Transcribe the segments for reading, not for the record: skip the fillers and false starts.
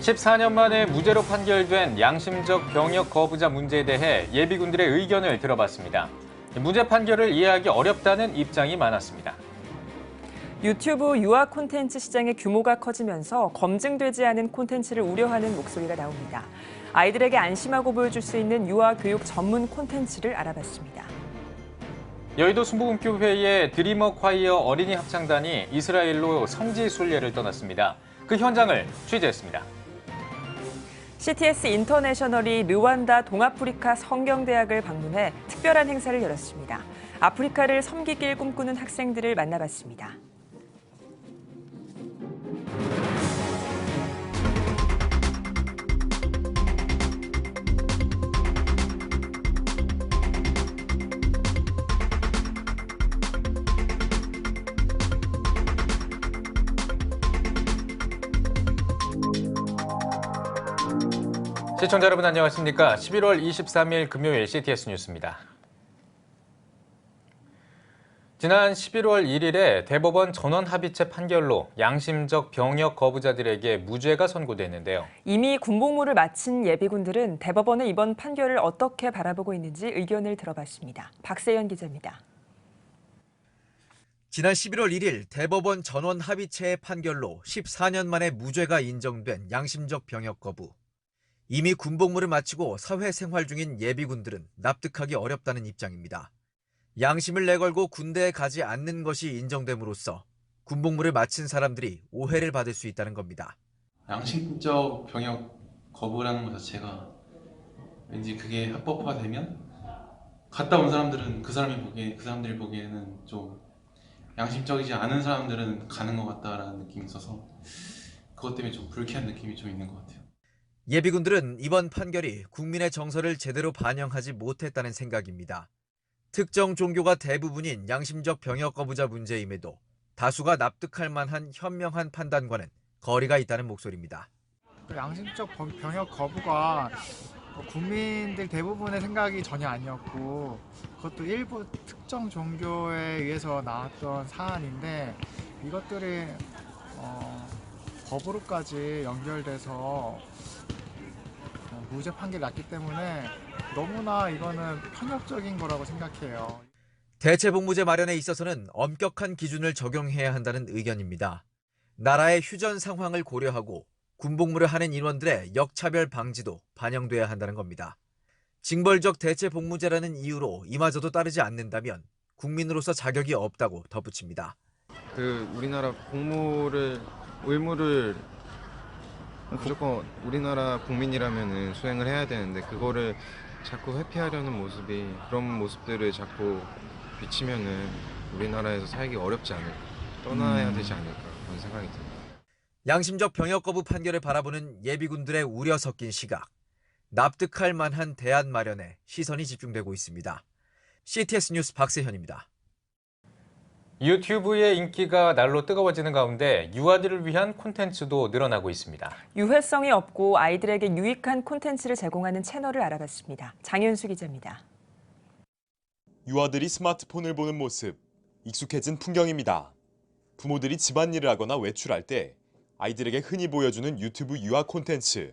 14년 만에 무죄로 판결된 양심적 병역 거부자 문제에 대해 예비군들의 의견을 들어봤습니다. 무죄 판결을 이해하기 어렵다는 입장이 많았습니다. 유튜브 유아 콘텐츠 시장의 규모가 커지면서 검증되지 않은 콘텐츠를 우려하는 목소리가 나옵니다. 아이들에게 안심하고 보여줄 수 있는 유아 교육 전문 콘텐츠를 알아봤습니다. 여의도 순복음교회의 드리머 콰이어 어린이 합창단이 이스라엘로 성지 순례를 떠났습니다. 그 현장을 취재했습니다. CTS 인터내셔널이 르완다 동아프리카 성경대학을 방문해 특별한 행사를 열었습니다. 아프리카를 섬기길 꿈꾸는 학생들을 만나봤습니다. 시청자 여러분 안녕하십니까? 11월 23일 금요일 CTS 뉴스입니다. 지난 11월 1일에 대법원 전원합의체 판결로 양심적 병역 거부자들에게 무죄가 선고됐는데요. 이미 군복무를 마친 예비군들은 대법원의 이번 판결을 어떻게 바라보고 있는지 의견을 들어봤습니다. 박세연 기자입니다. 지난 11월 1일 대법원 전원합의체의 판결로 14년 만에 무죄가 인정된 양심적 병역 거부. 이미 군복무를 마치고 사회생활 중인 예비군들은 납득하기 어렵다는 입장입니다. 양심을 내걸고 군대에 가지 않는 것이 인정됨으로써 군복무를 마친 사람들이 오해를 받을 수 있다는 겁니다. 양심적 병역 거부라는 것 자체가 왠지 그게 합법화되면 갔다 온 사람들은 그 사람들이 보기에는 좀 양심적이지 않은 사람들은 가는 것 같다라는 느낌이 있어서 그것 때문에 좀 불쾌한 느낌이 좀 있는 것 같아요. 예비군들은 이번 판결이 국민의 정서를 제대로 반영하지 못했다는 생각입니다. 특정 종교가 대부분인 양심적 병역 거부자 문제임에도 다수가 납득할 만한 현명한 판단과는 거리가 있다는 목소리입니다. 양심적 병역 거부가 국민들 대부분의 생각이 전혀 아니었고 그것도 일부 특정 종교에 의해서 나왔던 사안인데 이것들이 법으로까지 연결돼서 무죄 판결이 났기 때문에 너무나 이거는 편협적인 거라고 생각해요. 대체복무제 마련에 있어서는 엄격한 기준을 적용해야 한다는 의견입니다. 나라의 휴전 상황을 고려하고 군복무를 하는 인원들의 역차별 방지도 반영돼야 한다는 겁니다. 징벌적 대체복무제라는 이유로 이마저도 따르지 않는다면 국민으로서 자격이 없다고 덧붙입니다. 우리나라 의무를 무조건 우리나라 국민이라면 수행을 해야 되는데 그거를 자꾸 회피하려는 모습이 그런 모습들을 자꾸 비치면은 우리나라에서 살기 어렵지 않을까, 떠나야 되지 않을까 그런 생각이 듭니다. 양심적 병역 거부 판결을 바라보는 예비군들의 우려 섞인 시각. 납득할 만한 대안 마련에 시선이 집중되고 있습니다. CTS 뉴스 박세현입니다. 유튜브의 인기가 날로 뜨거워지는 가운데 유아들을 위한 콘텐츠도 늘어나고 있습니다. 유해성이 없고 아이들에게 유익한 콘텐츠를 제공하는 채널을 알아봤습니다. 장윤수 기자입니다. 유아들이 스마트폰을 보는 모습, 익숙해진 풍경입니다. 부모들이 집안일을 하거나 외출할 때 아이들에게 흔히 보여주는 유튜브 유아 콘텐츠.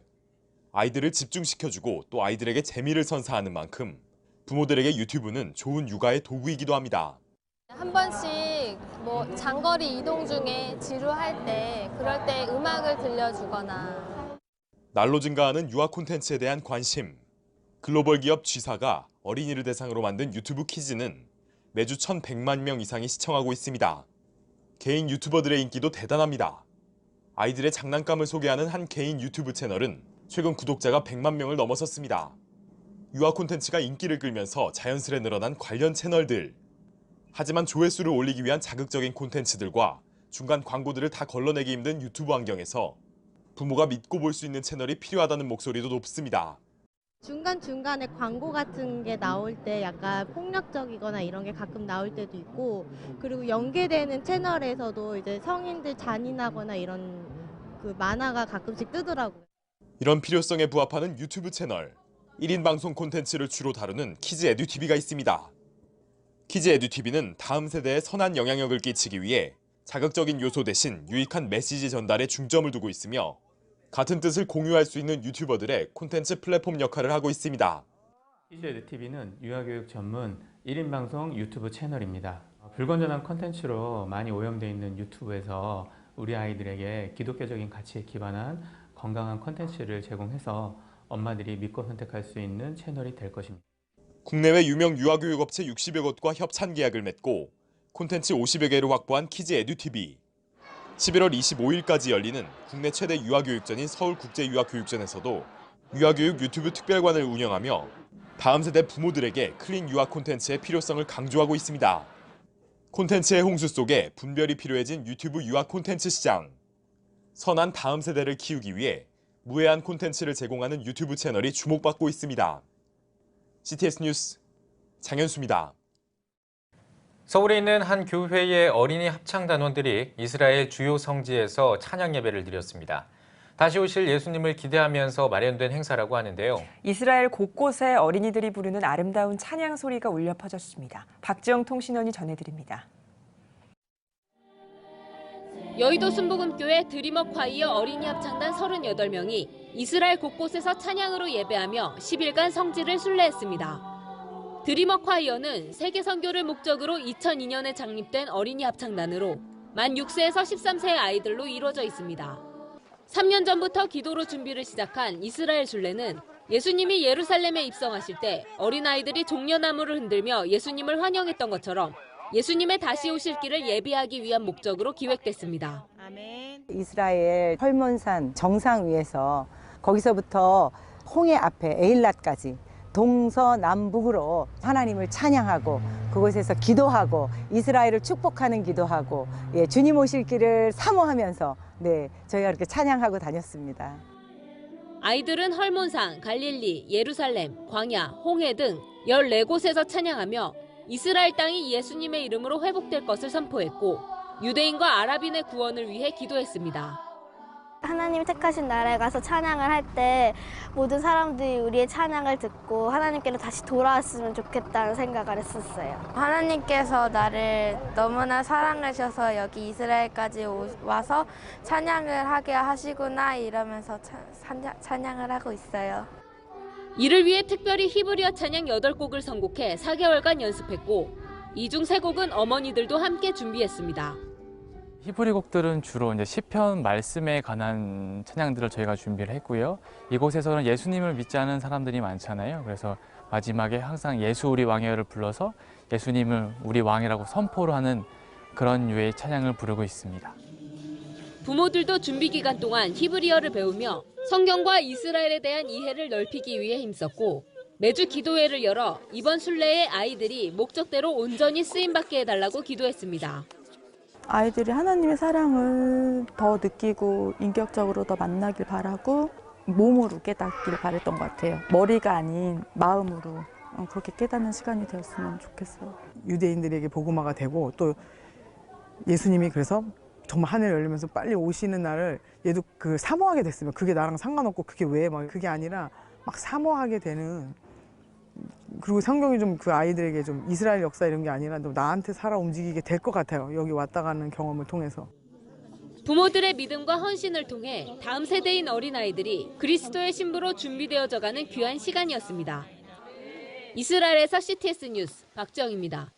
아이들을 집중시켜주고 또 아이들에게 재미를 선사하는 만큼 부모들에게 유튜브는 좋은 육아의 도구이기도 합니다. 한 번씩 장거리 이동 중에 지루할 때 그럴 때 음악을 들려주거나. 날로 증가하는 유아 콘텐츠에 대한 관심. 글로벌 기업 G사가 어린이를 대상으로 만든 유튜브 키즈는 매주 1,100만 명 이상이 시청하고 있습니다. 개인 유튜버들의 인기도 대단합니다. 아이들의 장난감을 소개하는 한 개인 유튜브 채널은 최근 구독자가 100만 명을 넘어섰습니다. 유아 콘텐츠가 인기를 끌면서 자연스레 늘어난 관련 채널들. 하지만 조회수를 올리기 위한 자극적인 콘텐츠들과 중간 광고들을 다 걸러내기 힘든 유튜브 환경에서 부모가 믿고 볼 수 있는 채널이 필요하다는 목소리도 높습니다. 중간중간에 광고 같은 게 나올 때 약간 폭력적이거나 이런 게 가끔 나올 때도 있고, 그리고 연계되는 채널에서도 이제 성인들 잔인하거나 이런 만화가 가끔씩 뜨더라고요. 이런 필요성에 부합하는 유튜브 채널, 1인 방송 콘텐츠를 주로 다루는 키즈 에듀TV가 있습니다. 키즈 에듀TV는 다음 세대에 선한 영향력을 끼치기 위해 자극적인 요소 대신 유익한 메시지 전달에 중점을 두고 있으며 같은 뜻을 공유할 수 있는 유튜버들의 콘텐츠 플랫폼 역할을 하고 있습니다. 키즈에듀TV는 유아교육 전문 1인 방송 유튜브 채널입니다. 불건전한 콘텐츠로 많이 오염되어 있는 유튜브에서 우리 아이들에게 기독교적인 가치에 기반한 건강한 콘텐츠를 제공해서 엄마들이 믿고 선택할 수 있는 채널이 될 것입니다. 국내외 유명 유아교육 업체 60여 곳과 협찬 계약을 맺고 콘텐츠 50여 개를 확보한 키즈에듀TV. 11월 25일까지 열리는 국내 최대 유아교육전인 서울국제유아교육전에서도 유아교육 유튜브 특별관을 운영하며 다음 세대 부모들에게 클린 유아 콘텐츠의 필요성을 강조하고 있습니다. 콘텐츠의 홍수 속에 분별이 필요해진 유튜브 유아 콘텐츠 시장. 선한 다음 세대를 키우기 위해 무해한 콘텐츠를 제공하는 유튜브 채널이 주목받고 있습니다. CTS 뉴스 장현수입니다. 서울에 있는 한 교회의 어린이 합창단원들이 이스라엘 주요 성지에서 찬양 예배를 드렸습니다. 다시 오실 예수님을 기대하면서 마련된 행사라고 하는데요. 이스라엘 곳곳에 어린이들이 부르는 아름다운 찬양 소리가 울려 퍼졌습니다. 박지영 통신원이 전해드립니다. 여의도 순복음교회 드림업 콰이어 어린이 합창단 38명이 이스라엘 곳곳에서 찬양으로 예배하며 10일간 성지를 순례했습니다. 드림업 콰이어는 세계 선교를 목적으로 2002년에 창립된 어린이 합창단으로 만 6세에서 13세의 아이들로 이루어져 있습니다. 3년 전부터 기도로 준비를 시작한 이스라엘 순례는 예수님이 예루살렘에 입성하실 때 어린아이들이 종려나무를 흔들며 예수님을 환영했던 것처럼 예수님의 다시 오실 길을 예비하기 위한 목적으로 기획됐습니다. 이스라엘 헐몬산 정상 위에서 거기서부터 홍해 앞에 에일랏까지 동서남북으로 하나님을 찬양하고 그곳에서 기도하고 이스라엘을 축복하는 기도하고 주님 오실 길을 사모하면서 저희가 이렇게 찬양하고 다녔습니다. 아이들은 헐몬산, 갈릴리, 예루살렘, 광야, 홍해 등 14곳에서 찬양하며 이스라엘 땅이 예수님의 이름으로 회복될 것을 선포했고 유대인과 아랍인의 구원을 위해 기도했습니다. 하나님이 택하신 나라에 가서 찬양을 할 때 모든 사람들이 우리의 찬양을 듣고 하나님께로 다시 돌아왔으면 좋겠다는 생각을 했었어요. 하나님께서 나를 너무나 사랑하셔서 여기 이스라엘까지 와서 찬양을 하게 하시구나 이러면서 찬양을 하고 있어요. 이를 위해 특별히 히브리어 찬양 8곡을 선곡해 4개월간 연습했고 이 중 3곡은 어머니들도 함께 준비했습니다. 히브리 곡들은 주로 이제 시편 말씀에 관한 찬양들을 저희가 준비를 했고요. 이곳에서는 예수님을 믿지 않은 사람들이 많잖아요. 그래서 마지막에 항상 예수 우리 왕이여를 불러서 예수님을 우리 왕이라고 선포를 하는 그런 유의 찬양을 부르고 있습니다. 부모들도 준비 기간 동안 히브리어를 배우며 성경과 이스라엘에 대한 이해를 넓히기 위해 힘썼고 매주 기도회를 열어 이번 순례에 아이들이 목적대로 온전히 쓰임받게 해달라고 기도했습니다. 아이들이 하나님의 사랑을 더 느끼고 인격적으로 더 만나길 바라고 몸으로 깨닫길 바랬던 것 같아요. 머리가 아닌 마음으로 그렇게 깨닫는 시간이 되었으면 좋겠어요. 유대인들에게 복음화가 되고 또 예수님이 그래서 정말 하늘 열리면서 빨리 오시는 날을 얘도 그 사모하게 됐으면 그게 나랑 상관없고 그게 왜 막 그게 아니라 막 사모하게 되는 그리고 성경이 좀 그 아이들에게 좀 이스라엘 역사 이런 게 아니라 나한테 살아 움직이게 될 것 같아요. 여기 왔다 가는 경험을 통해서. 부모들의 믿음과 헌신을 통해 다음 세대인 어린아이들이 그리스도의 신부로 준비되어져가는 귀한 시간이었습니다. 이스라엘에서 CTS 뉴스 박지영입니다.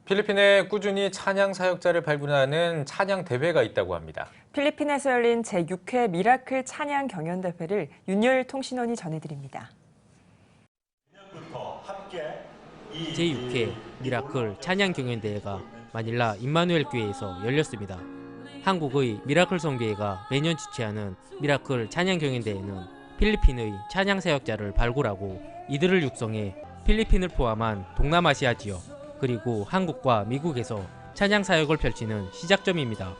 필리핀에 꾸준히 찬양 사역자를 발굴하는 찬양 대회가 있다고 합니다. 필리핀에서 열린 제6회 미라클 찬양 경연대회를 윤여일 통신원이 전해드립니다. 제6회 미라클 찬양 경연대회가 마닐라 임마누엘 교회에서 열렸습니다. 한국의 미라클 성교회가 매년 주최하는 미라클 찬양 경연대회는 필리핀의 찬양 사역자를 발굴하고 이들을 육성해 필리핀을 포함한 동남아시아 지역 그리고 한국과 미국에서 찬양 사역을 펼치는 시작점입니다.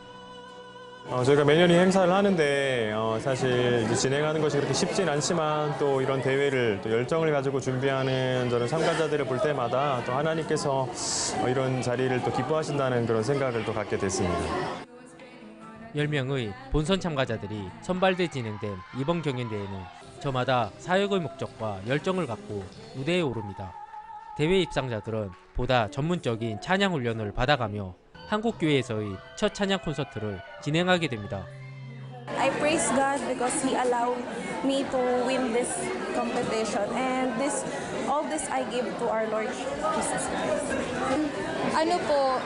저희가 매년 이 행사를 하는데 사실 이제 진행하는 것이 그렇게 쉽진 않지만 또 이런 대회를 또 열정을 가지고 준비하는 저런 참가자들을 볼 때마다 또 하나님께서 이런 자리를 또 기뻐하신다는 그런 생각을 또 갖게 됐습니다. 10명의 본선 참가자들이 선발돼 진행된 이번 경연대회는 저마다 사역의 목적과 열정을 갖고 무대에 오릅니다. 대회 입상자들은 보다 전문적인 찬양 훈련을 받아가며 한국교회에서의 첫 찬양 콘서트를 진행하게 됩니다. I praise God because He allowed me to win this competition, and all this I give to our Lord Jesus Christ. Ano po,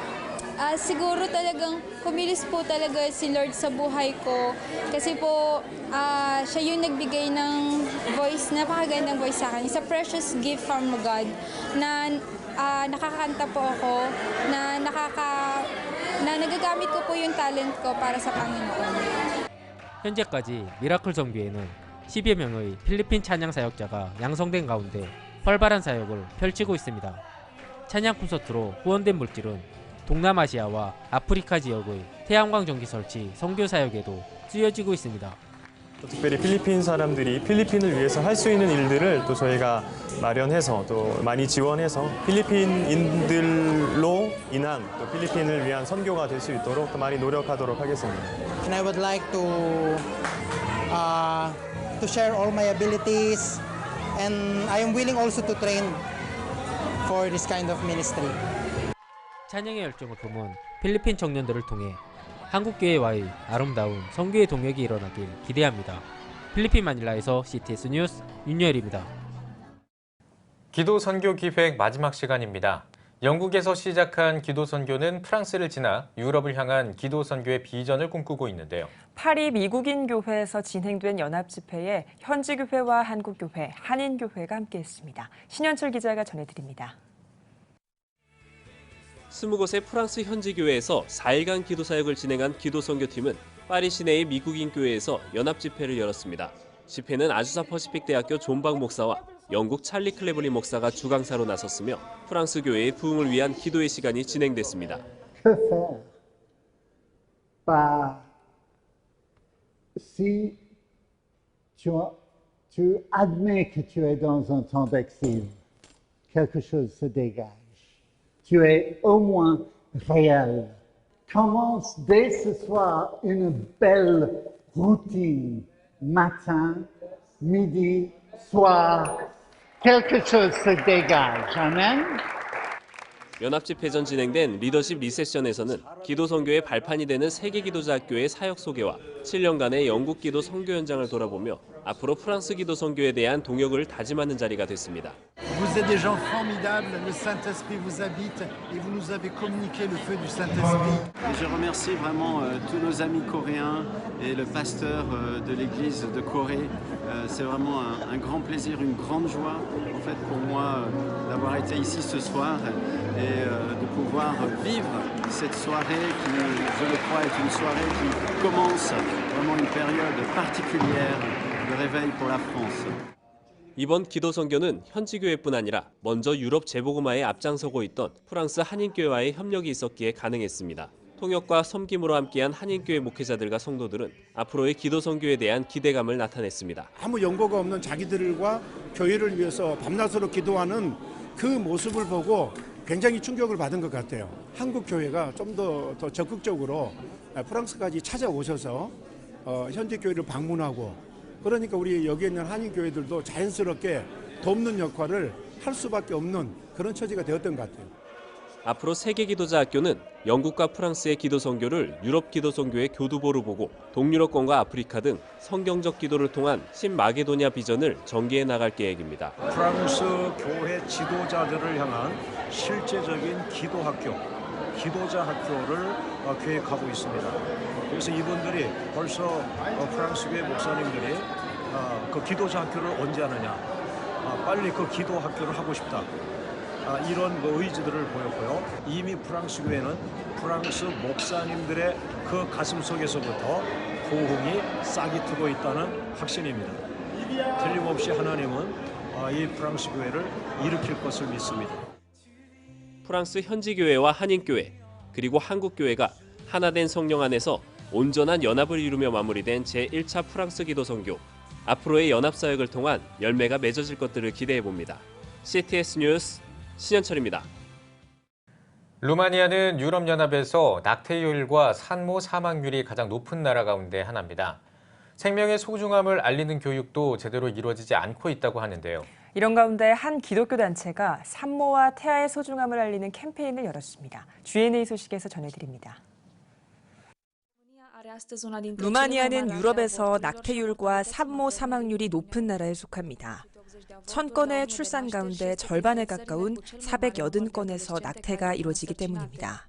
siguro talagang kumilos po talaga si Lord sa buhay ko kasi po siya yung nagbigay ng voice, napakagandang voice sa akin. It's a precious gift from God na nakakanta po ako, na nagagamit ko po yung talent ko para sa Panginoon. 현재까지 미라클 성교회는 10여 명의 필리핀 찬양 사역자가 양성된 가운데 활발한 사역을 펼치고 있습니다. 찬양 콘서트로 후원된 물질은 동남아시아와 아프리카 지역의 태양광 전기 설치, 선교 사역에도 쓰여지고 있습니다. 특별히 필리핀 사람들이 필리핀을 위해서 할 수 있는 일들을 또 저희가 마련해서 또 많이 지원해서 필리핀인들로 인한 또 필리핀을 위한 선교가 될 수 있도록 또 많이 노력하도록 하겠습니다. And I would like to share all my abilities, and I am willing also to train for this kind of ministry. 찬양의 열정을 품은 필리핀 청년들을 통해 한국교회와의 아름다운 선교의 동역이 일어나길 기대합니다. 필리핀 마닐라에서 CTS 뉴스 윤여일입니다. 기도 선교 기획 마지막 시간입니다. 영국에서 시작한 기도 선교는 프랑스를 지나 유럽을 향한 기도 선교의 비전을 꿈꾸고 있는데요. 파리 미국인 교회에서 진행된 연합 집회에 현지 교회와 한국 교회, 한인 교회가 함께했습니다. 신현철 기자가 전해드립니다. 20곳의 프랑스 현지 교회에서 4일간 기도 사역을 진행한 기도 선교팀은 파리 시내의 미국인 교회에서 연합 집회를 열었습니다. 집회는 아주사 퍼시픽 대학교 존박 목사와 영국 찰리 클레블리 목사가 주강사로 나섰으며 프랑스 교회의 부흥을 위한 기도의 시간이 진행됐습니다. Si tu admets que tu es dans un temps d'exil, quelque chose se dégage. Tu es au moins réel. Commence dès ce soir une belle routine. Matin, midi, soir. Quelque chose se dégage. Amen. 연합 집회 전 진행된 리더십 리세션에서는 기도 선교의 발판이 되는 세계 기도자 학교의 사역 소개와 7년간의 영국 기도 선교 현장을 돌아보며 앞으로 프랑스 기도 선교에 대한 동역을 다짐하는 자리가 됐습니다. Vous êtes des gens formidables, le Saint-Esprit vous habite et vous nous avez communiqué le feu du Saint-Esprit. Je remercie vraiment tous nos amis coréens et le pasteur de l'église de Corée. C'est vraiment un grand plaisir, une grande joie en fait pour moi d'avoir été ici ce soir et de pouvoir vivre cette soirée qui, je le crois, est une soirée qui commence vraiment une période particulière de réveil pour la France. 이번 기도 선교는 현지 교회뿐 아니라 먼저 유럽 재복음화에 앞장서고 있던 프랑스 한인교회와의 협력이 있었기에 가능했습니다. 통역과 섬김으로 함께한 한인교회 목회자들과 성도들은 앞으로의 기도 선교에 대한 기대감을 나타냈습니다. 아무 연고가 없는 자기들과 교회를 위해서 밤낮으로 기도하는 그 모습을 보고 굉장히 충격을 받은 것 같아요. 한국 교회가 좀 더 적극적으로 프랑스까지 찾아오셔서 현지 교회를 방문하고 그러니까 우리 여기 있는 한인 교회들도 자연스럽게 돕는 역할을 할 수밖에 없는 그런 처지가 되었던 것 같아요. 앞으로 세계 기도자 학교는 영국과 프랑스의 기도 선교를 유럽 기도 선교의 교두보로 보고 동유럽권과 아프리카 등 성경적 기도를 통한 신마게도냐 비전을 전개해 나갈 계획입니다. 프랑스 교회 지도자들을 향한 실제적인 기도 학교, 기도자 학교를 계획하고 있습니다. 그래서 이분들이 벌써 프랑스 교회 목사님들이 그 기도자 학교를 언제 하느냐, 빨리 그 기도 학교를 하고 싶다. 이런 의지들을 보였고요. 이미 프랑스 교회는 프랑스 목사님들의 그 가슴 속에서부터 부흥이 싹이 트고 있다는 확신입니다. 틀림없이 하나님은 이 프랑스 교회를 일으킬 것을 믿습니다. 프랑스 현지 교회와 한인 교회 그리고 한국 교회가 하나된 성령 안에서 온전한 연합을 이루며 마무리된 제1차 프랑스 기도 선교. 앞으로의 연합 사역을 통한 열매가 맺어질 것들을 기대해 봅니다. CTS 뉴스 신현철입니다. 루마니아는 유럽연합에서 낙태율과 산모 사망률이 가장 높은 나라 가운데 하나입니다. 생명의 소중함을 알리는 교육도 제대로 이루어지지 않고 있다고 하는데요. 이런 가운데 한 기독교 단체가 산모와 태아의 소중함을 알리는 캠페인을 열었습니다. G&A 소식에서 전해드립니다. 루마니아는 유럽에서 낙태율과 산모 사망률이 높은 나라에 속합니다. 1000건의 출산 가운데 절반에 가까운 480건에서 낙태가 이루어지기 때문입니다.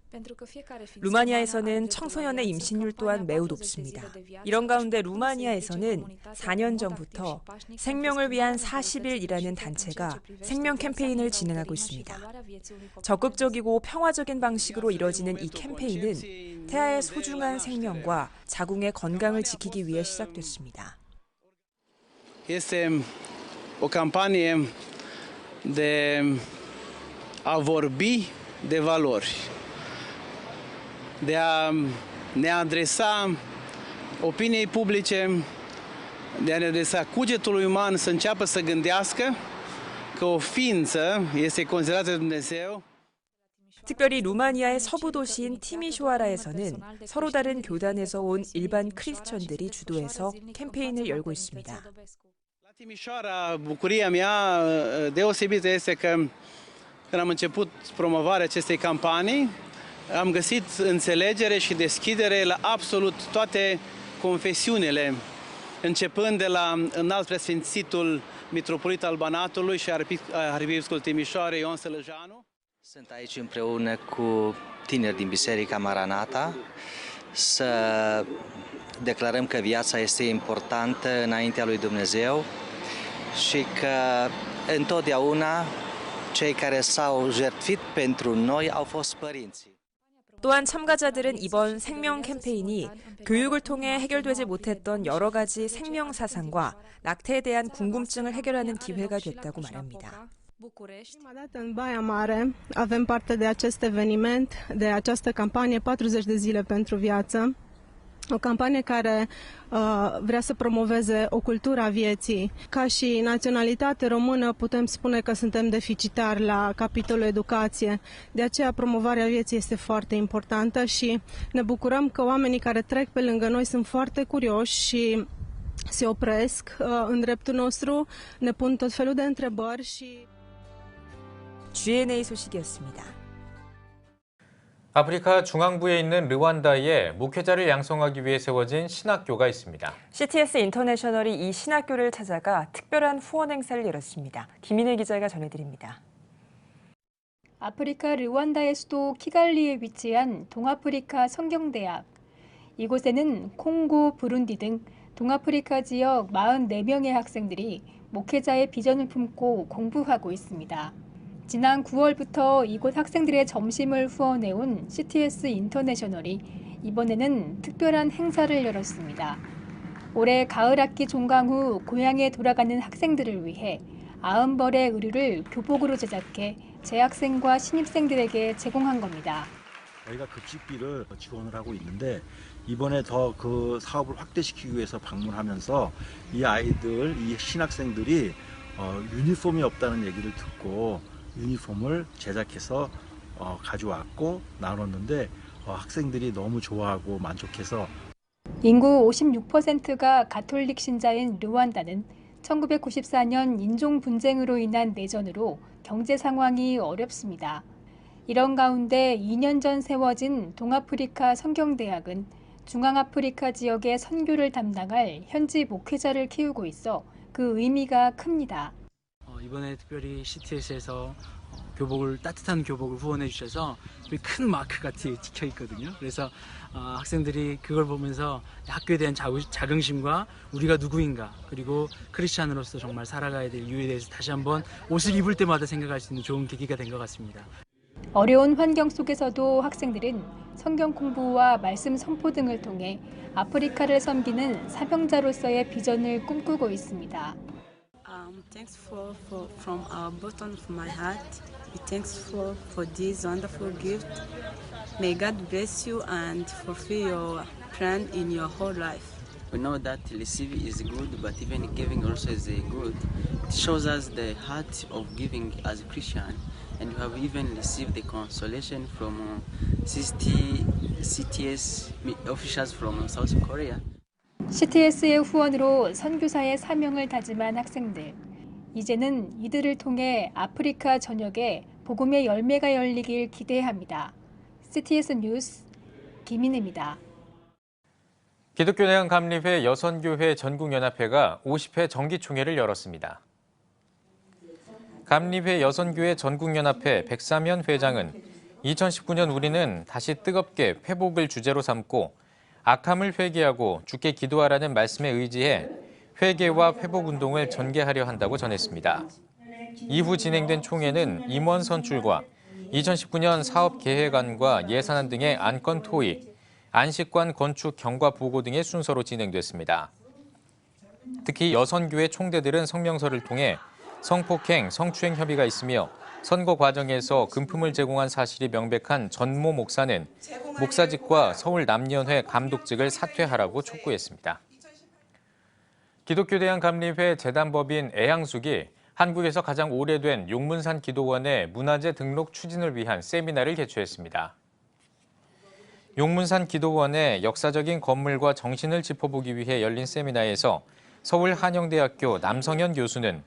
루마니아에서는 청소년의 임신율 또한 매우 높습니다. 이런 가운데 루마니아에서는 4년 전부터 생명을 위한 40일이라는 단체가 생명 캠페인을 진행하고 있습니다. 적극적이고 평화적인 방식으로 이뤄지는 이 캠페인은 태아의 소중한 생명과 자궁의 건강을 지키기 위해 시작됐습니다. O campanie de a vorbi de valori, de a ne adresa opiniei publice, de a ne adresa cugetului uman să înceapă să gândească că o ființă este considerată de Dumnezeu. 특별히 루마니아의 서부 도시인 티미șoara에서는 서로 다른 교단에서 온 일반 크리스천들이 주도해서 캠페인을 열고 있습니다. Timișoara, bucuria mea deosebită este că când am început promovarea acestei campanii, am găsit înțelegere și deschidere la absolut toate confesiunile, începând de la înalt preasfințitul mitropolit al Banatului și arhiepiscopul Timișoarei Ion Sălăjanu. Sunt aici împreună cu tineri din Biserica Maranata să declarăm că viața este importantă înaintea lui Dumnezeu și că întotdeauna cei care s-au jertfit pentru noi au fost părinții. 또한 참가자들은 이번 생명 캠페인이 교육을 통해 해결되지 못했던 여러 가지 생명 사상과 낙태에 대한 궁금증을 해결하는 기회가 됐다고 말합니다. Prima dată în Baia Mare avem parte de acest eveniment, de această campanie 40 de zile pentru viață. O campanie care vrea să promoveze o cultură a vieții. Ca și naționalitate română putem spune că suntem deficitari la capitolul educație. De aceea promovarea vieții este foarte importantă și ne bucurăm că oamenii care trec pe lângă noi sunt foarte curioși și se opresc în dreptul nostru, ne pun tot felul de întrebări și... GNA 소식이었습니다. 아프리카 중앙부에 있는 르완다에 목회자를 양성하기 위해 세워진 신학교가 있습니다. CTS 인터내셔널이 이 신학교를 찾아가 특별한 후원 행사를 열었습니다. 김인혜 기자가 전해드립니다. 아프리카 르완다의 수도 키갈리에 위치한 동아프리카 성경대학. 이곳에는 콩고, 부룬디 등 동아프리카 지역 44명의 학생들이 목회자의 비전을 품고 공부하고 있습니다. 지난 9월부터 이곳 학생들의 점심을 후원해온 CTS 인터내셔널이 이번에는 특별한 행사를 열었습니다. 올해 가을 학기 종강 후 고향에 돌아가는 학생들을 위해 90벌의 의류를 교복으로 제작해 재학생과 신입생들에게 제공한 겁니다. 저희가 급식비를 지원을 하고 있는데 이번에 더 그 사업을 확대시키기 위해서 방문하면서 이 아이들, 이 신학생들이 유니폼이 없다는 얘기를 듣고 유니폼을 제작해서 가져왔고 나눴는데 학생들이 너무 좋아하고 만족해서 인구 56%가 가톨릭 신자인 르완다는 1994년 인종 분쟁으로 인한 내전으로 경제 상황이 어렵습니다. 이런 가운데 2년 전 세워진 동아프리카 성경대학은 중앙아프리카 지역의 선교를 담당할 현지 목회자를 키우고 있어 그 의미가 큽니다. 이번에 특별히 CTS에서 따뜻한 교복을 후원해 주셔서 큰 마크가 뒤에 찍혀 있거든요. 그래서 학생들이 그걸 보면서 학교에 대한 자긍심과 우리가 누구인가, 그리고 크리스찬으로서 정말 살아가야 될 이유에 대해서 다시 한번 옷을 입을 때마다 생각할 수 있는 좋은 계기가 된 것 같습니다. 어려운 환경 속에서도 학생들은 성경 공부와 말씀 선포 등을 통해 아프리카를 섬기는 사명자로서의 비전을 꿈꾸고 있습니다. Thanks from our bottom of my heart. We thanks for this wonderful gift. May God bless you and fulfill your plan in your whole life. We know that receiving is good, but even giving also is good. It shows us the heart of giving as a Christian, and we have even received the consolation from CTS officials from South Korea. CTS의 후원으로 선교사의 사명을 다짐한 학생들. 이제는 이들을 통해 아프리카 전역에 복음의 열매가 열리길 기대합니다. CTS 뉴스 김인혜입니다. 기독교대한감리회 여선교회 전국연합회가 50회 정기총회를 열었습니다. 감리회 여선교회 전국연합회 백사면 회장은 2019년 우리는 다시 뜨겁게 회복을 주제로 삼고 악함을 회개하고 주께 기도하라는 말씀에 의지해 회개와 회복운동을 전개하려 한다고 전했습니다. 이후 진행된 총회는 임원 선출과 2019년 사업계획안과 예산안 등의 안건 토의, 안식관 건축 경과 보고 등의 순서로 진행됐습니다. 특히 여선교회 총대들은 성명서를 통해 성폭행, 성추행 혐의가 있으며 선거 과정에서 금품을 제공한 사실이 명백한 전모 목사는 목사직과 서울남년회 감독직을 사퇴하라고 촉구했습니다. 기독교대한감리회 재단법인 애향숙이 한국에서 가장 오래된 용문산 기도원의 문화재 등록 추진을 위한 세미나를 개최했습니다. 용문산 기도원의 역사적인 건물과 정신을 짚어보기 위해 열린 세미나에서 서울한영대학교 남성현 교수는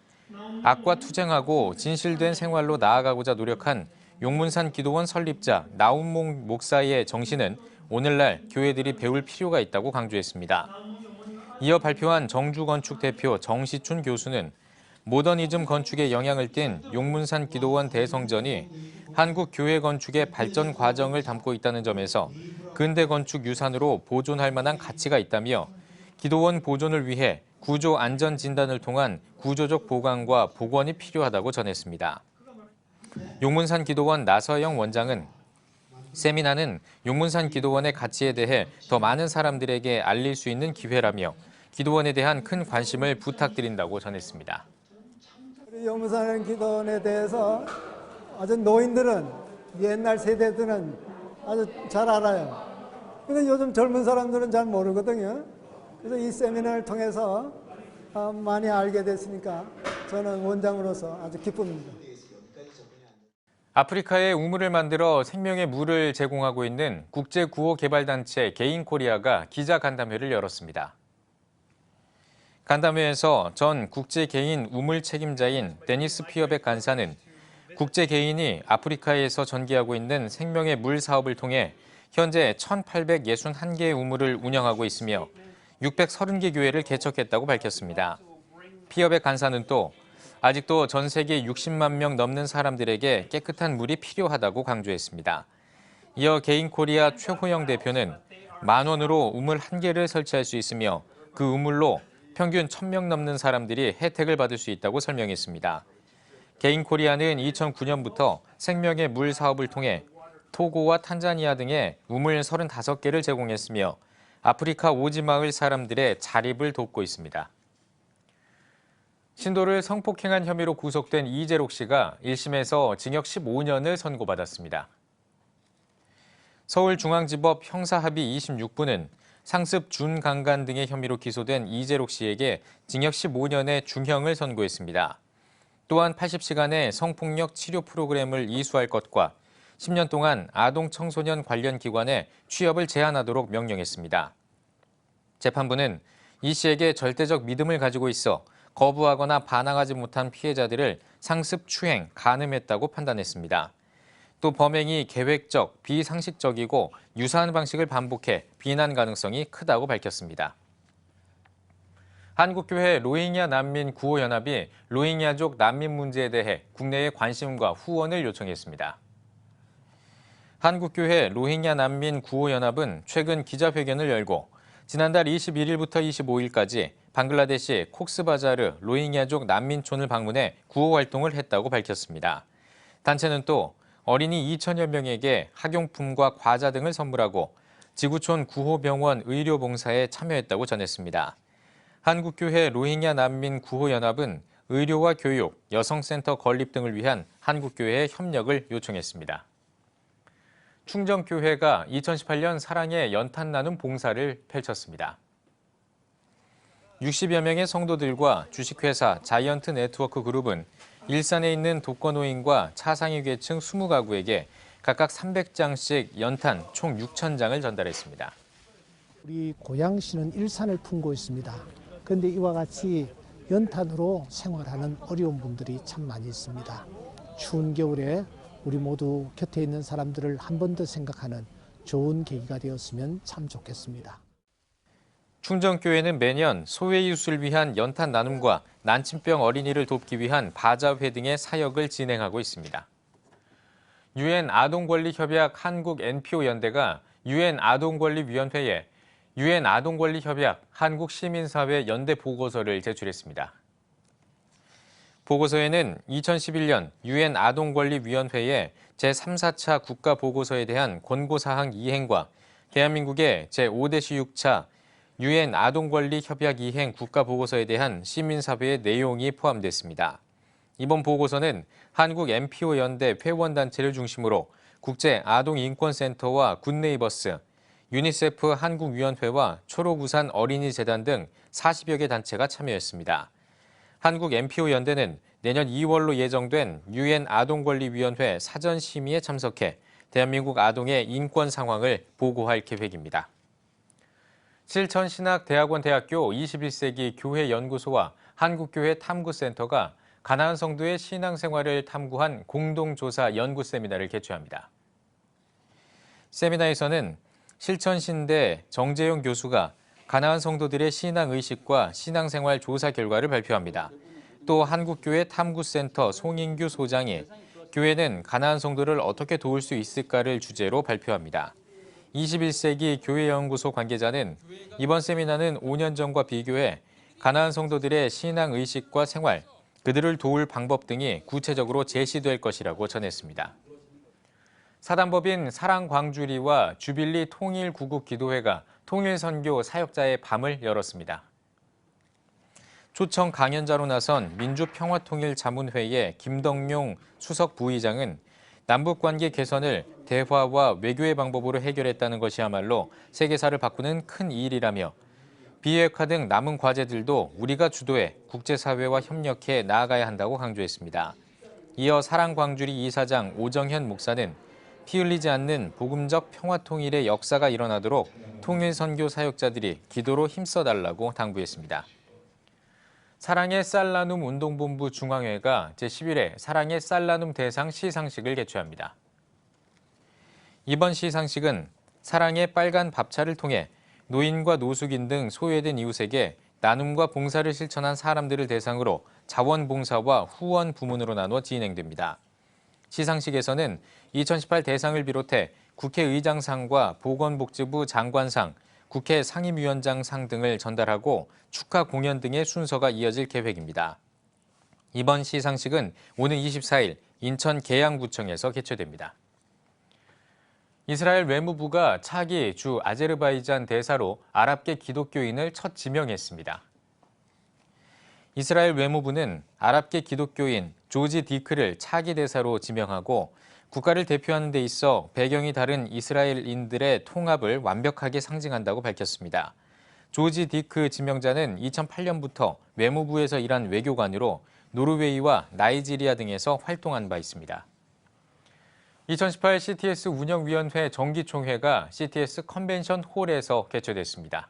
악과 투쟁하고 진실된 생활로 나아가고자 노력한 용문산 기도원 설립자 나운몽 목사의 정신은 오늘날 교회들이 배울 필요가 있다고 강조했습니다. 이어 발표한 정주건축 대표 정시춘 교수는 모더니즘 건축에 영향을 띤 용문산 기도원 대성전이 한국 교회 건축의 발전 과정을 담고 있다는 점에서 근대 건축 유산으로 보존할 만한 가치가 있다며 기도원 보존을 위해 구조 안전 진단을 통한 구조적 보강과 복원이 필요하다고 전했습니다. 용문산 기도원 나서영 원장은 세미나는 용문산 기도원의 가치에 대해 더 많은 사람들에게 알릴 수 있는 기회라며 기도원에 대한 큰 관심을 부탁드린다고 전했습니다. 우리 용문산 기도원에 대해서 아주 노인들은 옛날 세대들은 아주 잘 알아요. 근데 요즘 젊은 사람들은 잘 모르거든요. 그래서 이 세미나를 통해서 많이 알게 됐으니까 저는 원장으로서 아주 기쁩니다. 아프리카에 우물을 만들어 생명의 물을 제공하고 있는 국제구호개발단체 개인코리아가 기자간담회를 열었습니다. 간담회에서 전 국제개인 우물 책임자인 데니스 피어백 간사는 국제개인이 아프리카에서 전개하고 있는 생명의 물 사업을 통해 현재 1,861개의 우물을 운영하고 있으며 630개 교회를 개척했다고 밝혔습니다. 피어백 간사는 또 아직도 전 세계 60만 명 넘는 사람들에게 깨끗한 물이 필요하다고 강조했습니다. 이어 개인코리아 최호영 대표는 10,000원으로 우물 1개를 설치할 수 있으며 그 우물로 평균 1,000명 넘는 사람들이 혜택을 받을 수 있다고 설명했습니다. 개인코리아는 2009년부터 생명의 물 사업을 통해 토고와 탄자니아 등의 우물 35개를 제공했으며 아프리카 오지마을 사람들의 자립을 돕고 있습니다. 신도를 성폭행한 혐의로 구속된 이재록 씨가 1심에서 징역 15년을 선고받았습니다. 서울중앙지법 형사합의 26부는 상습 준강간 등의 혐의로 기소된 이재록 씨에게 징역 15년의 중형을 선고했습니다. 또한 80시간의 성폭력 치료 프로그램을 이수할 것과 10년 동안 아동 청소년 관련 기관에 취업을 제한하도록 명령했습니다. 재판부는 이 씨에게 절대적 믿음을 가지고 있어 거부하거나 반항하지 못한 피해자들을 상습 추행, 간음했다고 판단했습니다. 또 범행이 계획적, 비상식적이고 유사한 방식을 반복해 비난 가능성이 크다고 밝혔습니다. 한국교회 로힝야 난민 구호연합이 로힝야족 난민 문제에 대해 국내의 관심과 후원을 요청했습니다. 한국교회 로힝야 난민 구호연합은 최근 기자회견을 열고 지난달 21일부터 25일까지 방글라데시 콕스바자르 로힝야족 난민촌을 방문해 구호 활동을 했다고 밝혔습니다. 단체는 또 어린이 2,000여 명에게 학용품과 과자 등을 선물하고 지구촌 구호병원 의료봉사에 참여했다고 전했습니다. 한국교회 로힝야 난민 구호연합은 의료와 교육, 여성센터 건립 등을 위한 한국교회의 협력을 요청했습니다. 충정교회가 2018년 사랑의 연탄 나눔 봉사를 펼쳤습니다. 60여 명의 성도들과 주식회사 자이언트 네트워크 그룹은 일산에 있는 독거노인과 차상위 계층 20가구에게 각각 300장씩 연탄 총 6,000장을 전달했습니다. 우리 고양시는 일산을 품고 있습니다. 그런데 이와 같이 연탄으로 생활하는 어려운 분들이 참 많이 있습니다. 추운 겨울에 우리 모두 곁에 있는 사람들을 한 번 더 생각하는 좋은 계기가 되었으면 참 좋겠습니다. 충정교회는 매년 소외 이웃을 위한 연탄 나눔과 난침병 어린이를 돕기 위한 바자회 등의 사역을 진행하고 있습니다. UN 아동권리협약 한국 NPO 연대가 UN 아동권리위원회에 UN 아동권리협약 한국시민사회 연대 보고서를 제출했습니다. 보고서에는 2011년 UN 아동권리위원회의 제3, 4차 국가보고서에 대한 권고사항 이행과 대한민국의 제5-6차 UN 아동권리협약 이행 국가보고서에 대한 시민사회의 내용이 포함됐습니다. 이번 보고서는 한국 NPO 연대 회원단체를 중심으로 국제아동인권센터와 굿네이버스, 유니세프 한국위원회와 초록우산 어린이재단 등 40여 개 단체가 참여했습니다. 한국 NPO 연대는 내년 2월로 예정된 UN 아동권리위원회 사전심의에 참석해 대한민국 아동의 인권 상황을 보고할 계획입니다. 실천신학대학원대학교 21세기 교회연구소와 한국교회 탐구센터가 가나안 성도의 신앙생활을 탐구한 공동조사 연구 세미나를 개최합니다. 세미나에서는 실천신대 정재용 교수가 가나안 성도들의 신앙의식과 신앙생활 조사 결과를 발표합니다. 또 한국교회 탐구센터 송인규 소장이 교회는 가나안 성도를 어떻게 도울 수 있을까를 주제로 발표합니다. 21세기 교회연구소 관계자는 이번 세미나는 5년 전과 비교해 가나안 성도들의 신앙의식과 생활, 그들을 도울 방법 등이 구체적으로 제시될 것이라고 전했습니다. 사단법인 사랑광주리와 주빌리 통일구국기도회가 통일선교 사역자의 밤을 열었습니다. 초청 강연자로 나선 민주평화통일자문회의 김덕용 수석 부의장은 남북관계 개선을 대화와 외교의 방법으로 해결했다는 것이야말로 세계사를 바꾸는 큰 일이라며 비핵화 등 남은 과제들도 우리가 주도해 국제사회와 협력해 나아가야 한다고 강조했습니다. 이어 사랑광주리 이사장 오정현 목사는 피 흘리지 않는 복음적 평화통일의 역사가 일어나도록 통일선교 사역자들이 기도로 힘써달라고 당부했습니다. 사랑의 쌀 나눔 운동본부 중앙회가 제11회 사랑의 쌀 나눔 대상 시상식을 개최합니다. 이번 시상식은 사랑의 빨간 밥차를 통해 노인과 노숙인 등 소외된 이웃에게 나눔과 봉사를 실천한 사람들을 대상으로 자원봉사와 후원 부문으로 나눠 진행됩니다. 시상식에서는 2018 대상을 비롯해 국회의장상과 보건복지부 장관상, 국회 상임위원장상 등을 전달하고 축하 공연 등의 순서가 이어질 계획입니다. 이번 시상식은 오는 24일 인천 계양구청에서 개최됩니다. 이스라엘 외무부가 차기 주 아제르바이잔 대사로 아랍계 기독교인을 첫 지명했습니다. 이스라엘 외무부는 아랍계 기독교인 조지 디크를 차기 대사로 지명하고 국가를 대표하는 데 있어 배경이 다른 이스라엘인들의 통합을 완벽하게 상징한다고 밝혔습니다. 조지 디크 지명자는 2008년부터 외무부에서 일한 외교관으로 노르웨이와 나이지리아 등에서 활동한 바 있습니다. 2018 CTS 운영위원회 정기총회가 CTS 컨벤션 홀에서 개최됐습니다.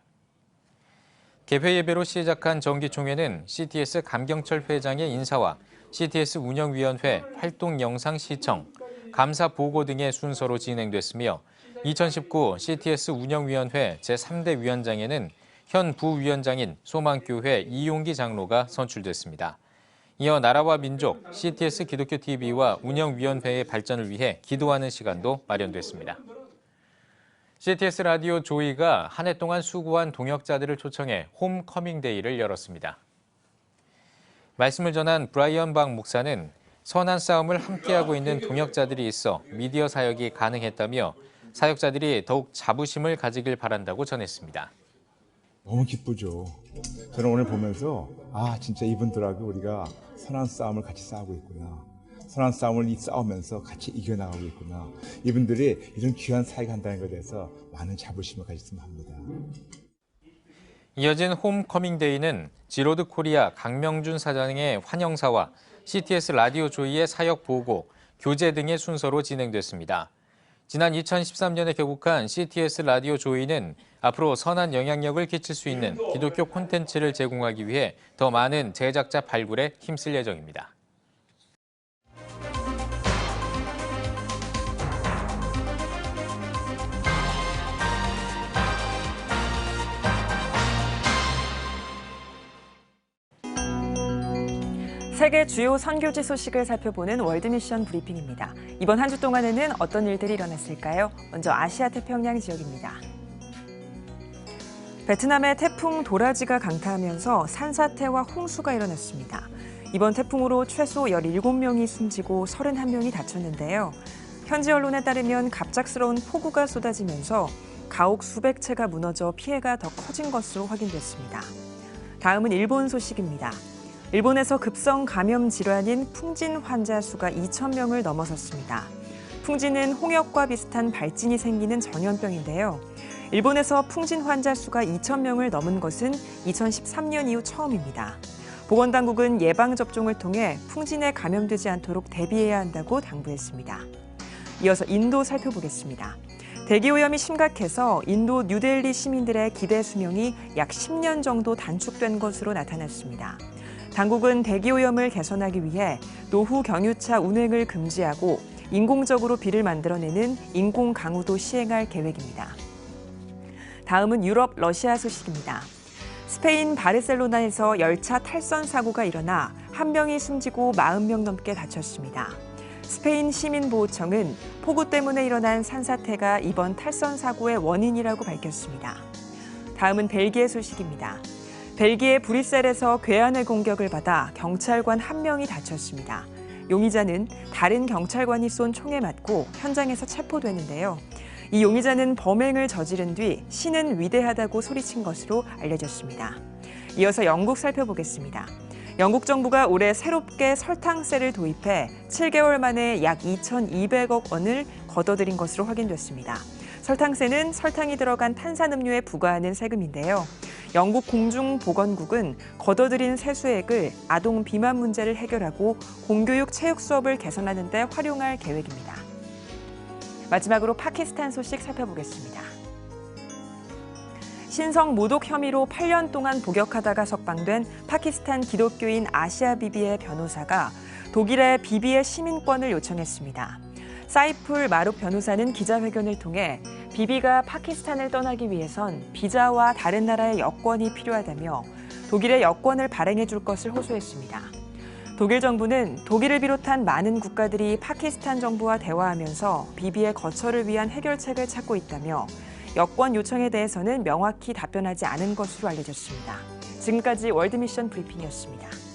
개회 예배로 시작한 정기총회는 CTS 감경철 회장의 인사와 CTS 운영위원회 활동 영상 시청, 감사 보고 등의 순서로 진행됐으며 2019 CTS 운영위원회 제3대 위원장에는 현 부위원장인 소망교회 이용기 장로가 선출됐습니다. 이어 나라와 민족, CTS 기독교TV와 운영위원회의 발전을 위해 기도하는 시간도 마련됐습니다. CTS 라디오 조이가 한 해 동안 수고한 동역자들을 초청해 홈커밍데이를 열었습니다. 말씀을 전한 브라이언 박 목사는 선한 싸움을 함께하고 있는 동역자들이 있어 미디어 사역이 가능했다며 사역자들이 더욱 자부심을 가지길 바란다고 전했습니다. 너무 기쁘죠. 저는 오늘 보면서 진짜 이분들하고 우리가 선한 싸움을 같이 싸우고 있구나. 선한 싸움을 싸우면서 같이 이겨나가고 있구나. 이분들이 이런 귀한 사역을 한다는 것에 대해서 많은 자부심을 가졌으면 합니다. 이어진 홈커밍데이는 지로드 코리아 강명준 사장의 환영사와 CTS 라디오 조이의 사역 보고, 교제 등의 순서로 진행됐습니다. 지난 2013년에 개국한 CTS 라디오 조이는 앞으로 선한 영향력을 끼칠 수 있는 기독교 콘텐츠를 제공하기 위해 더 많은 제작자 발굴에 힘쓸 예정입니다. 세계 주요 선교지 소식을 살펴보는 월드미션 브리핑입니다. 이번 한 주 동안에는 어떤 일들이 일어났을까요? 먼저 아시아 태평양 지역입니다. 베트남의 태풍 도라지가 강타하면서 산사태와 홍수가 일어났습니다. 이번 태풍으로 최소 17명이 숨지고 31명이 다쳤는데요. 현지 언론에 따르면 갑작스러운 폭우가 쏟아지면서 가옥 수백 채가 무너져 피해가 더 커진 것으로 확인됐습니다. 다음은 일본 소식입니다. 일본에서 급성 감염 질환인 풍진 환자 수가 2,000명을 넘어섰습니다. 풍진은 홍역과 비슷한 발진이 생기는 전염병인데요. 일본에서 풍진 환자 수가 2,000명을 넘은 것은 2013년 이후 처음입니다. 보건당국은 예방접종을 통해 풍진에 감염되지 않도록 대비해야 한다고 당부했습니다. 이어서 인도 살펴보겠습니다. 대기오염이 심각해서 인도 뉴델리 시민들의 기대 수명이 약 10년 정도 단축된 것으로 나타났습니다. 당국은 대기오염을 개선하기 위해 노후 경유차 운행을 금지하고 인공적으로 비를 만들어내는 인공강우도 시행할 계획입니다. 다음은 유럽 러시아 소식입니다. 스페인 바르셀로나에서 열차 탈선 사고가 일어나 1명이 숨지고 40명 넘게 다쳤습니다. 스페인 시민보호청은 폭우 때문에 일어난 산사태가 이번 탈선 사고의 원인이라고 밝혔습니다. 다음은 벨기에 소식입니다. 벨기에 브뤼셀에서 괴한의 공격을 받아 경찰관 1명이 다쳤습니다. 용의자는 다른 경찰관이 쏜 총에 맞고 현장에서 체포되는데요. 이 용의자는 범행을 저지른 뒤 신은 위대하다고 소리친 것으로 알려졌습니다. 이어서 영국 살펴보겠습니다. 영국 정부가 올해 새롭게 설탕세를 도입해 7개월 만에 약 2,200억 원을 걷어들인 것으로 확인됐습니다. 설탕세는 설탕이 들어간 탄산음료에 부과하는 세금인데요. 영국 공중보건국은 걷어들인 세수액을 아동 비만 문제를 해결하고 공교육 체육 수업을 개선하는 데 활용할 계획입니다. 마지막으로 파키스탄 소식 살펴보겠습니다. 신성 모독 혐의로 8년 동안 복역하다가 석방된 파키스탄 기독교인 아시아 비비의 변호사가 독일의 비비의 시민권을 요청했습니다. 사이풀 마룩 변호사는 기자회견을 통해 비비가 파키스탄을 떠나기 위해선 비자와 다른 나라의 여권이 필요하다며 독일의 여권을 발행해 줄 것을 호소했습니다. 독일 정부는 독일을 비롯한 많은 국가들이 파키스탄 정부와 대화하면서 비비의 거처를 위한 해결책을 찾고 있다며 여권 요청에 대해서는 명확히 답변하지 않은 것으로 알려졌습니다. 지금까지 월드미션 브리핑이었습니다.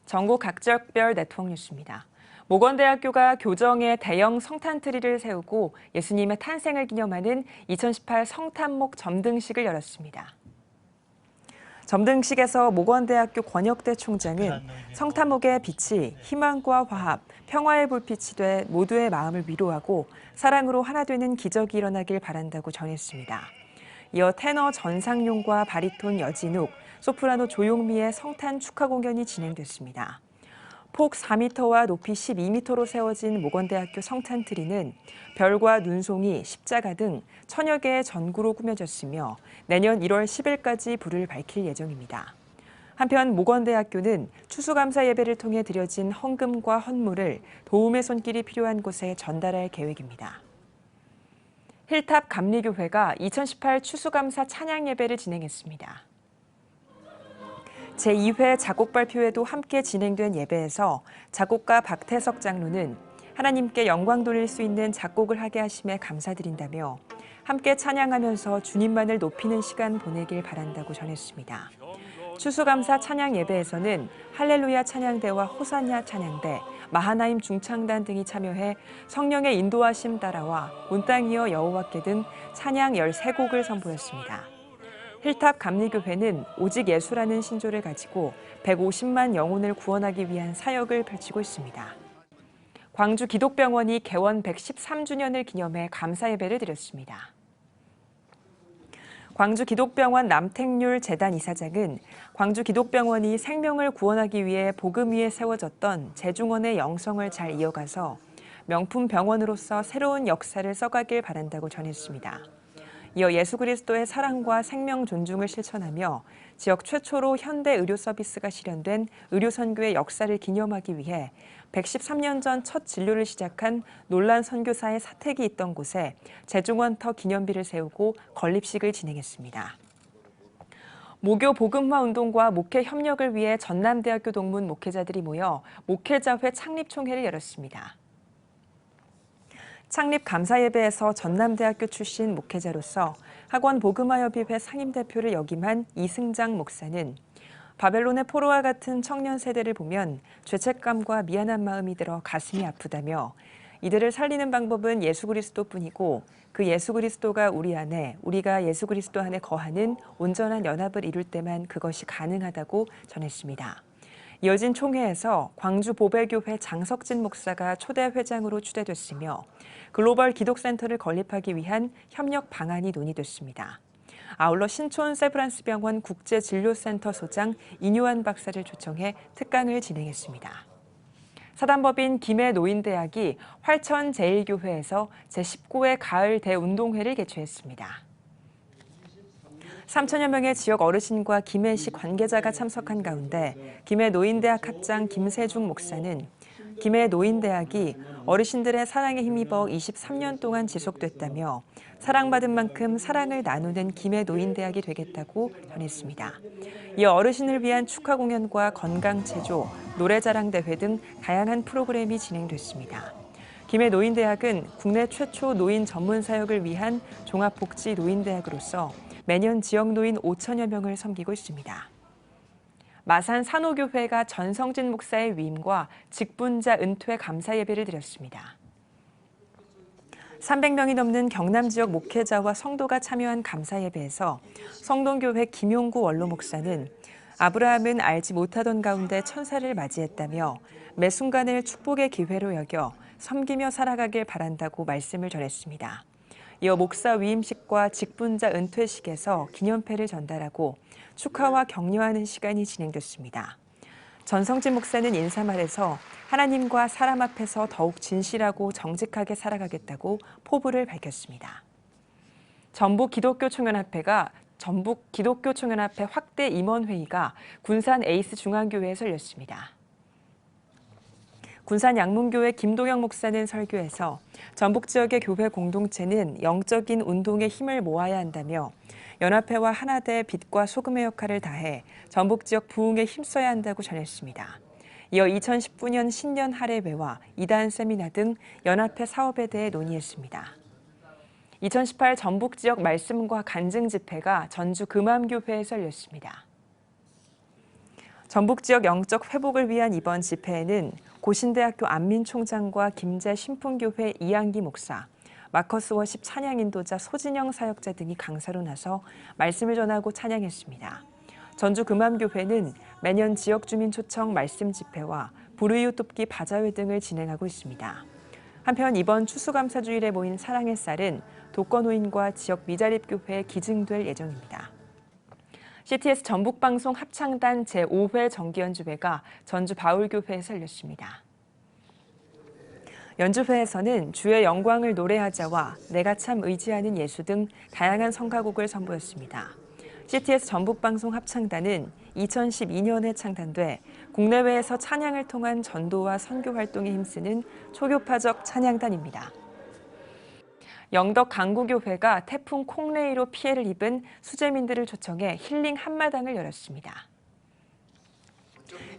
전국 각지역별 네트워크 뉴스입니다. 모건대학교가 교정에 대형 성탄트리를 세우고 예수님의 탄생을 기념하는 2018 성탄목 점등식을 열었습니다. 점등식에서 모건대학교 권혁대 총장은 성탄목의 빛이 희망과 화합, 평화의 불빛이 돼 모두의 마음을 위로하고 사랑으로 하나 되는 기적이 일어나길 바란다고 전했습니다. 이어 테너 전상용과 바리톤 여진욱, 소프라노 조용미의 성탄 축하 공연이 진행됐습니다. 폭 4m와 높이 12m로 세워진 모건대학교 성탄트리는 별과 눈송이, 십자가 등 천여 개의 전구로 꾸며졌으며 내년 1월 10일까지 불을 밝힐 예정입니다. 한편 모건대학교는 추수감사 예배를 통해 드려진 헌금과 헌물을 도움의 손길이 필요한 곳에 전달할 계획입니다. 힐탑 감리교회가 2018 추수감사 찬양 예배를 진행했습니다. 제2회 작곡 발표회도 함께 진행된 예배에서 작곡가 박태석 장로는 하나님께 영광 돌릴 수 있는 작곡을 하게 하심에 감사드린다며 함께 찬양하면서 주님만을 높이는 시간 보내길 바란다고 전했습니다. 추수감사 찬양 예배에서는 할렐루야 찬양대와 호산야 찬양대, 마하나임 중창단 등이 참여해 성령의 인도하심 따라와 온 땅이여 여호와께 등 찬양 13곡을 선보였습니다. 힐탑 감리교회는 오직 예수라는 신조를 가지고 150만 영혼을 구원하기 위한 사역을 펼치고 있습니다. 광주 기독병원이 개원 113주년을 기념해 감사 예배를 드렸습니다. 광주 기독병원 남택률 재단 이사장은 광주 기독병원이 생명을 구원하기 위해 복음 위에 세워졌던 재중원의 영성을 잘 이어가서 명품 병원으로서 새로운 역사를 써가길 바란다고 전했습니다. 이어 예수 그리스도의 사랑과 생명 존중을 실천하며 지역 최초로 현대 의료 서비스가 실현된 의료선교의 역사를 기념하기 위해 113년 전 첫 진료를 시작한 놀란 선교사의 사택이 있던 곳에 재중원터 기념비를 세우고 건립식을 진행했습니다. 모교 복음화 운동과 목회 협력을 위해 전남대학교 동문 목회자들이 모여 목회자회 창립총회를 열었습니다. 창립 감사 예배에서 전남대학교 출신 목회자로서 학원 복음화협의회 상임대표를 역임한 이승장 목사는 바벨론의 포로와 같은 청년 세대를 보면 죄책감과 미안한 마음이 들어 가슴이 아프다며 이들을 살리는 방법은 예수 그리스도뿐이고 그 예수 그리스도가 우리 안에, 우리가 예수 그리스도 안에 거하는 온전한 연합을 이룰 때만 그것이 가능하다고 전했습니다. 이어진 총회에서 광주 보배교회 장석진 목사가 초대 회장으로 추대됐으며 글로벌 기독센터를 건립하기 위한 협력 방안이 논의됐습니다. 아울러 신촌 세브란스 병원 국제진료센터 소장 이뇨한 박사를 초청해 특강을 진행했습니다. 사단법인 김해노인대학이 활천제일교회에서 제19회 가을 대운동회를 개최했습니다. 3천여 명의 지역 어르신과 김해시 관계자가 참석한 가운데 김해노인대학 학장 김세중 목사는 김해노인대학이 어르신들의 사랑에 힘입어 23년 동안 지속됐다며 사랑받은 만큼 사랑을 나누는 김해노인대학이 되겠다고 전했습니다. 이어 어르신을 위한 축하 공연과 건강체조, 노래자랑대회 등 다양한 프로그램이 진행됐습니다. 김해노인대학은 국내 최초 노인 전문 사역을 위한 종합복지 노인대학으로서 매년 지역 노인 5천여 명을 섬기고 있습니다. 마산 산호교회가 전성진 목사의 위임과 직분자 은퇴 감사 예배를 드렸습니다. 300명이 넘는 경남 지역 목회자와 성도가 참여한 감사 예배에서 성동교회 김용구 원로 목사는 아브라함은 알지 못하던 가운데 천사를 맞이했다며 매 순간을 축복의 기회로 여겨 섬기며 살아가길 바란다고 말씀을 전했습니다. 이어 목사 위임식과 직분자 은퇴식에서 기념패를 전달하고 축하와 격려하는 시간이 진행됐습니다. 전성진 목사는 인사말에서 하나님과 사람 앞에서 더욱 진실하고 정직하게 살아가겠다고 포부를 밝혔습니다. 전북 기독교 총연합회 확대 임원회의가 군산 에이스 중앙교회에서 열렸습니다. 군산 양문교회 김동영 목사는 설교에서 전북 지역의 교회 공동체는 영적인 운동에 힘을 모아야 한다며 연합회와 하나대 빛과 소금의 역할을 다해 전북 지역 부흥에 힘써야 한다고 전했습니다. 이어 2019년 신년 할애회와 이단 세미나 등 연합회 사업에 대해 논의했습니다. 2018 전북 지역 말씀과 간증 집회가 전주 금암교회에서 열렸습니다. 전북 지역 영적 회복을 위한 이번 집회에는 고신대학교 안민총장과 김제 신풍교회 이양기 목사, 마커스 워십 찬양 인도자 소진영 사역자 등이 강사로 나서 말씀을 전하고 찬양했습니다. 전주 금암교회는 매년 지역 주민 초청 말씀 집회와 불우이웃 돕기 바자회 등을 진행하고 있습니다. 한편 이번 추수감사주일에 모인 사랑의 쌀은 독거노인과 지역 미자립교회에 기증될 예정입니다. CTS 전북방송 합창단 제5회 정기연주회가 전주 바울교회에서 열렸습니다. 연주회에서는 주의 영광을 노래하자와 내가 참 의지하는 예수 등 다양한 성가곡을 선보였습니다. CTS 전북방송 합창단은 2012년에 창단돼 국내외에서 찬양을 통한 전도와 선교 활동에 힘쓰는 초교파적 찬양단입니다. 영덕 강구교회가 태풍 콩레이로 피해를 입은 수재민들을 초청해 힐링 한마당을 열었습니다.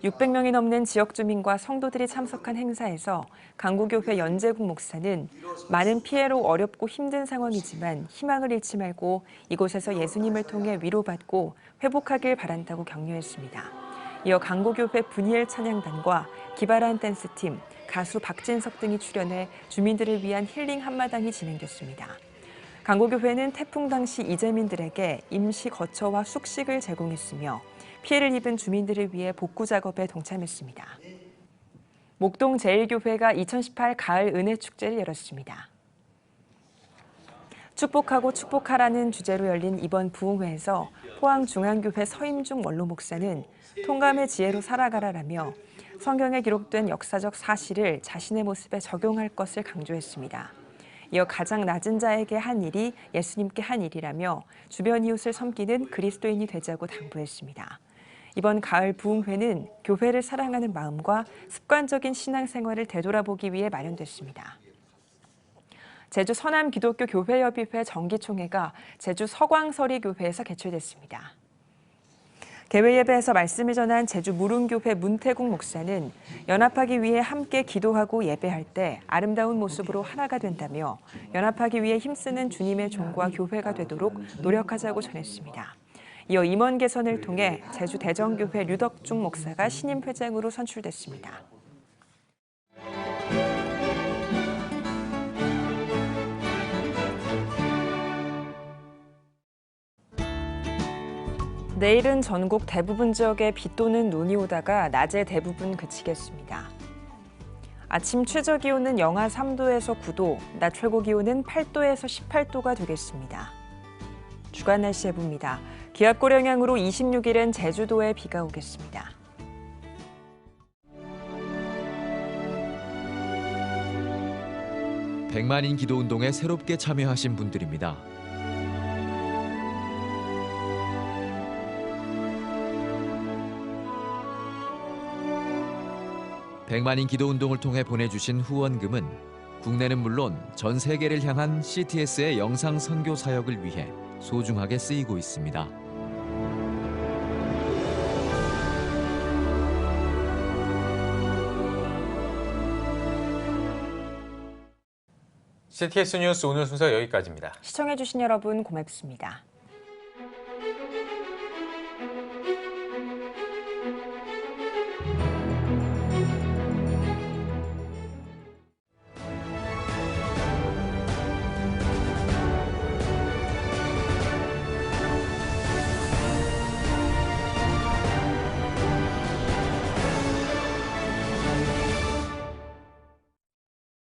600명이 넘는 지역 주민과 성도들이 참석한 행사에서 강구교회 연재국 목사는 많은 피해로 어렵고 힘든 상황이지만 희망을 잃지 말고 이곳에서 예수님을 통해 위로받고 회복하길 바란다고 격려했습니다. 이어 강구교회 분이엘 찬양단과 기발한 댄스팀, 가수 박진석 등이 출연해 주민들을 위한 힐링 한마당이 진행됐습니다. 강구교회는 태풍 당시 이재민들에게 임시 거처와 숙식을 제공했으며 피해를 입은 주민들을 위해 복구 작업에 동참했습니다. 목동 제1교회가 2018 가을 은혜축제를 열었습니다. 축복하고 축복하라는 주제로 열린 이번 부흥회에서 포항중앙교회 서임중 원로 목사는 통감의 지혜로 살아가라라며 성경에 기록된 역사적 사실을 자신의 모습에 적용할 것을 강조했습니다. 이어 가장 낮은 자에게 한 일이 예수님께 한 일이라며 주변 이웃을 섬기는 그리스도인이 되자고 당부했습니다. 이번 가을 부흥회는 교회를 사랑하는 마음과 습관적인 신앙생활을 되돌아보기 위해 마련됐습니다. 제주 서남기독교교회협의회 정기총회가 제주 서광서리교회에서 개최됐습니다. 개회 예배에서 말씀을 전한 제주 무릉교회 문태국 목사는 연합하기 위해 함께 기도하고 예배할 때 아름다운 모습으로 하나가 된다며 연합하기 위해 힘쓰는 주님의 종과 교회가 되도록 노력하자고 전했습니다. 이어 임원 개선을 통해 제주 대정교회 류덕중 목사가 신임 회장으로 선출됐습니다. 내일은 전국 대부분 지역에 비 또는 눈이 오다가 낮에 대부분 그치겠습니다. 아침 최저 기온은 영하 3도에서 9도, 낮 최고 기온은 8도에서 18도가 되겠습니다. 주간 날씨 예보입니다. 기압골 영향으로 26일엔 제주도에 비가 오겠습니다. 백만인 기도운동에 새롭게 참여하신 분들입니다. 백만인 기도운동을 통해 보내주신 후원금은 국내는 물론 전 세계를 향한 CTS의 영상 선교 사역을 위해 소중하게 쓰이고 있습니다. CTS 뉴스 오늘 순서 여기까지입니다. 시청해주신 여러분 고맙습니다.